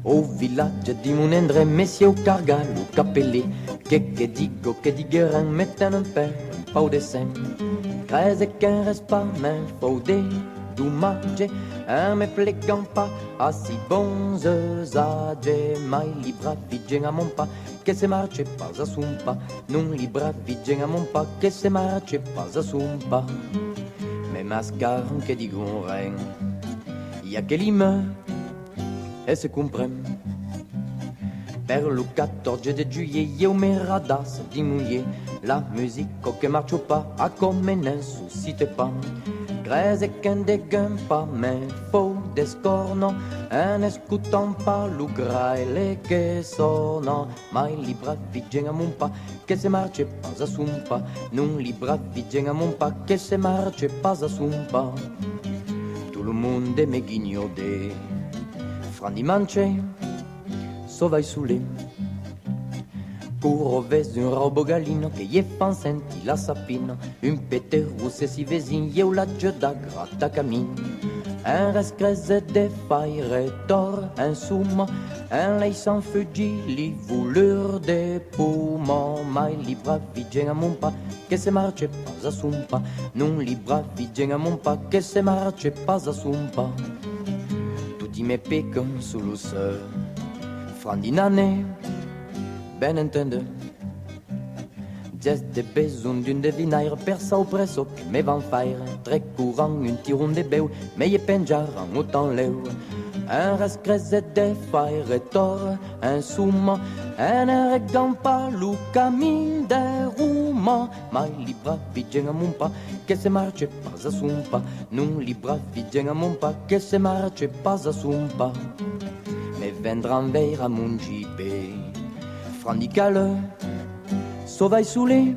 Au village di Munendre, messi au cargal, o capelli, che dico, che digheran, metten un po' de sem. Creze qu'un reste pas, mais faut des dommages, un me plégan pas, à si bons age, mai li bravi a mon pas, che se marche pas a sumpa, non li bravi a mon pas, che se marche pas a sumpa. Mais mascaron che digon ren, y a che li meurt, e se comprem. Per le 14 de juillet, io me radas di mouiller, la musique che marche pas, a come ne suscite pas. Grèze qu'un dégain pas, mais faux descorno, un escutant pas, lu graile che sono, mai li bravi a mon pas, che se marche pas a sumpa, non li bravi a mon pas, che se marche pas a sumpa. Tout le monde me guignode, frandi mance, sovai sulle. Curove un robo galino che gli fan senti la sapino, un pete russe si vesin, io la da gratta camin. Un rescreze de faire tor, un sumo, un lei sans fugi, li voulure de poumon, mai li bravi a mon pas, che se marche pas a sumpa, non li bravi a mon pas, che se marche pas a sumpa. Tutti me peccano sullo se, frandinane, ben intende. Just de besoin d'une devinaire, persa au presso che me van faire, très courant, un tiron de beu, me ye penjar en autant leu. Un rescreze de faire tor, un sumo, un regampa, lu camin de ruma, mai li bravi a mon pas, che se marche pas a sumpa, non li bravi a mon pas, che se marche pas a sumpa. Me vendran ver a mon gipe, frandicale, sovai sulle,